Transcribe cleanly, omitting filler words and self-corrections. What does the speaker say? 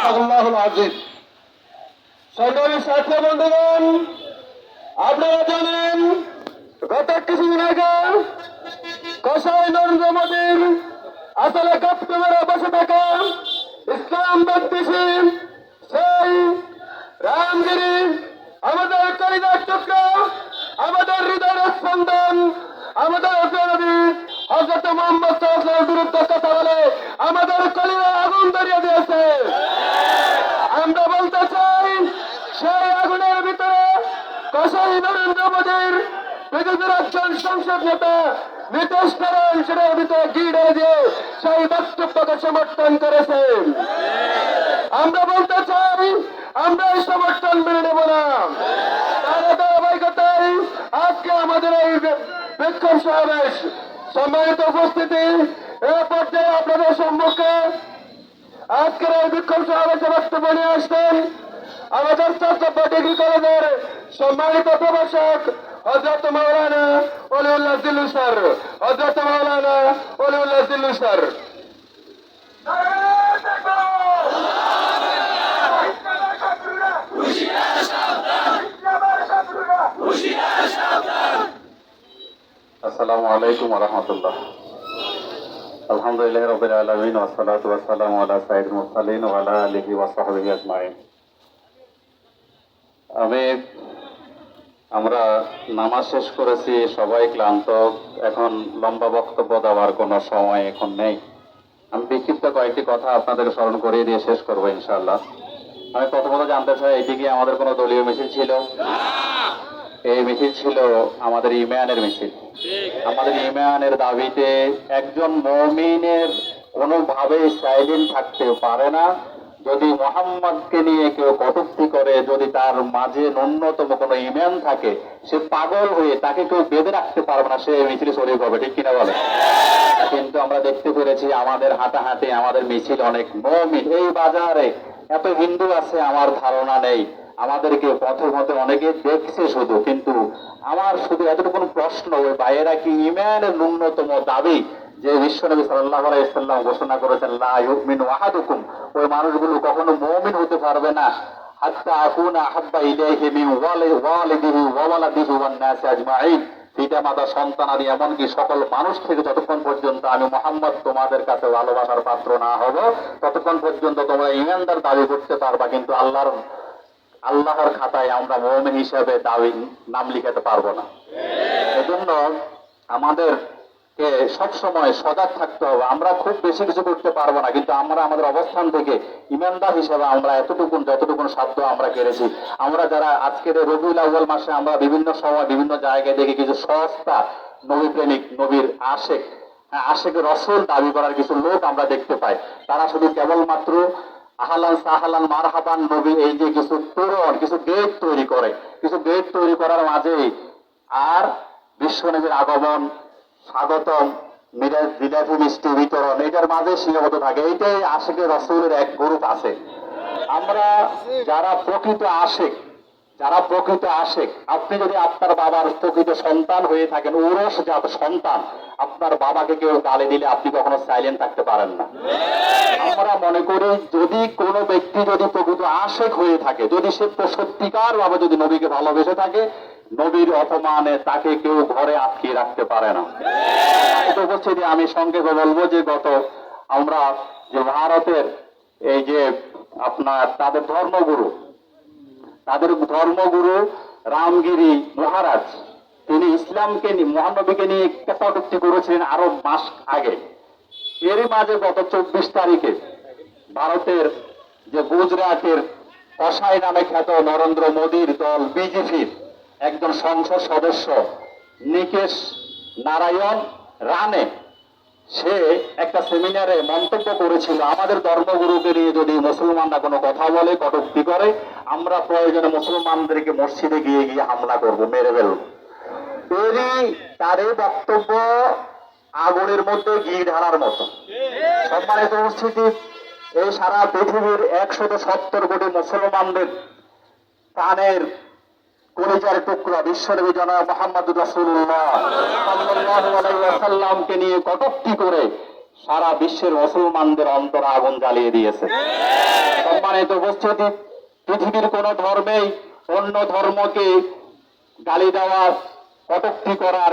সাদাকাল্লাহুল আযীম। সংগ্রামী সাথী বন্ধুগণ, আপনারা জানেন গত কিছুদিন আগে কসাই নরেন্দ্র মোদীর আসলে কাপ্তে মেরে বসে থাকা ইসলাম বিদ্বেষী সেই রামগিরি আমাদের কলিজার টুকরা, আমাদের হৃদয়ের স্পন্দন, আমাদের নবী হযরত মুহাম্মদ সাল্লাল্লাহু আলাইহি ওয়াসাল্লামের বিরুদ্ধে কথা বলে আমাদের কলিজায় আগুন ধরিয়ে দিয়েছে। আমরা বলতে চাই, সেই আগুনের ভিতরে কসাই নরেন্দ্র মোদীর বিজেপির একজন সংসদ নেতা নীতিশ নারায়ণ সেটার ভিতরে গিড়ে দিয়ে সেই বক্তব্যকে সমর্থন করেছেন। আমরা বলতে চাই, আমরা এই সমর্থন মেনে নেব না। তার ধারাবাহিকতায় আজকে আমাদের এই বিক্ষোভ সমাবেশ। সম্মানিত উপস্থিতি, এ পর্যায়ে আপনাদের সম্মুখে আজকের এই বিক্ষোভ সমাবেশে বক্তব্য নিয়ে আসছেন আমাদের চট্টগ্রাম ডিগ্রি কলেজের সম্মানিত প্রভাষক হযরত মাওলানা ওলিউল্লাহ জিল্লু স্যার। হযরত মাওলানা ওলিউল্লাহ জিল্লু স্যার। আসসালামু আলাইকুম ওয়া রাহমাতুল্লাহ। আলহামদুলিল্লাহি রাব্বিল আলামিন ওয়া সলাতু ওয়া সালামু আলা সাইয়্যিদিল মুরসালিন ওয়া আলা আলিহি ওয়া সাহবিহি আজমাইন। আমরা নামাজ শেষ করেছি, সবাই ক্লান্ত, এখন লম্বা বক্তব্য দেওয়ার কোনো সময় এখন নেই। আমি বিক্ষিপ্ত কয়েকটি কথা আপনাদেরকে স্মরণ করিয়ে দিয়ে শেষ করবো ইনশাআল্লাহ। আমি প্রথমত জানতে চাই, এদিকে আমাদের কোনো দলীয় মিছিল ছিল? এই মিছিল ছিল আমাদের ইমানের মিছিল। আমাদের ইমানের দাবিতে একজন মুমিনের কোনোভাবেই সাইলেন্ট থাকতে পারে না। যদি মোহাম্মদকে নিয়ে কেউ কটূক্তি করে, যদি তার মাঝে ন্যূনতম কোনো ইমান থাকে, সে পাগল হয়ে তাকে কেউ বেঁধে রাখতে পারবে না, সে মিছিলে শরীর হবে, ঠিক কিনা বলে? কিন্তু আমরা দেখতে পেরেছি আমাদের হাঁটাহাঁটি, আমাদের মিছিল অনেক মুমিন। এই বাজারে এত হিন্দু আছে আমার ধারণা নেই, আমাদেরকে পথে পথে অনেকে দেখছে শুধু। কিন্তু আমার শুধু এতটুকু প্রশ্ন, ওই ভাইয়েরা কি ইমানের ন্যূনতম দাবি যে বিশ্বনবী সাল্লাল্লাহু আলাইহি ওয়াসাল্লাম ঘোষণা করেছেন লা ইউমিনু আহাদুকুম, ওই মানুষগুলো কখনো মুমিন হতে পারবে না হাত্তা আকুনা আহাব্বা ইলাইহি মিন ওয়ালিদিহি ওয়া ওয়ালাদিহি ওয়ান নাসি আজমাইন, পিতা মাতা সন্তানাদি এমনকি সকল মানুষ থেকে যতক্ষণ পর্যন্ত আমি মুহাম্মদ তোমাদের কাছে ভালোবাসার পাত্র না হব, ততক্ষণ পর্যন্ত তোমরা ইমানদার দাবি করতে পারবা, কিন্তু আল্লাহর খাতায় আমরা মুমিন হিসেবে দাবি নাম লিখাতে পারবো না। এজন্য আমাদেরকে সবসময় সজাগ থাকতে হবে। আমরা খুব বেশি কিছু করতে পারবো না, কিন্তু আমরা আমাদের অবস্থান থেকে ইমানদার হিসেবে আমরা যতটুকুন সাধ্য আমরা কেড়েছি। আমরা যারা আজকের রবিউল আউয়াল মাসে আমরা বিভিন্ন সময় বিভিন্ন জায়গায় দেখি কিছু সস্তা নবী প্রেমিক, নবীর আশেক রসুল দাবি করার কিছু লোক আমরা দেখতে পাই। তারা শুধু কেবলমাত্র আহলান সাহলান মারহাবান নবী, এই যে কিছু তোরণ, কিছু গেট তৈরি করে, কিছু গেট তৈরি করার মাঝেই আর বিশ্বনবীর আগমন, স্বাগতম, জিলাপি মিষ্টি বিতরণ, এটার মাঝে সীমাবদ্ধ থাকে। এইটাই আশেকে রসুলের এক গ্রুপ আছে। আমরা যারা প্রকৃত আশেক, আপনি যদি আপনার বাবার প্রকৃত সন্তান হয়ে থাকেন, ঔরসজাত সন্তান, আপনার বাবাকে কেউ গালি দিলে আপনি কখনো সাইলেন্ট থাকতে পারেন না। আমরা মনে করি, যদি কোনো ব্যক্তি যদি প্রকৃত আশেক হয়ে থাকে, যদি সে সত্যিকার ভাবে যদি নবীকে ভালোবেসে থাকে, নবীর অপমানে তাকে কেউ ঘরে আটকিয়ে রাখতে পারে না। উপস্থিতি আমি সংক্ষেপে বলবো যে আমরা যে ভারতের এই যে আপনার তাদের ধর্মগুরু রামগিরি মহারাজ, তিনি ইসলামকে মহানবীকে নিয়ে কটূক্তি করেছিলেন আরো মাস আগে। এরই মাঝে গত 24 তারিখে ভারতের যে গুজরাটের কসাই নামে খ্যাত নরেন্দ্র মোদীর দল বিজেপির একজন সংসদ সদস্য নিকেশ নারায়ণ রানে, সে একটা সেমিনারে মন্তব্য করেছিল, আমাদের ধর্মগুরুকে নিয়ে যদি মুসলমানরা কোনো কথা বলে, কটূক্তি করে, আমরা প্রয়োজনে মুসলমানদেরকে মসজিদে গিয়ে হামলা করব, মেরে ফেলব। তার এই বক্তব্য আগুনের মধ্যে ঘি ঢালার মতো। সম্মানিত উপস্থিতি, এই সারা পৃথিবীর 170 কোটি মুসলমানদের কানের কলিজার টুকরা বিশ্বনবী জনাব মুহাম্মদুর রাসূলুল্লাহ সাল্লাল্লাহু আলাইহি ওয়াসাল্লামকে নিয়ে কটূক্তি করে সারা বিশ্বের মুসলমানদের অন্তর আগুন জ্বালিয়ে দিয়েছে। সম্মানিত উপস্থিতি, পৃথিবীর কোন ধর্মেই অন্য ধর্মকে গালি দেওয়া, কটূক্তি করার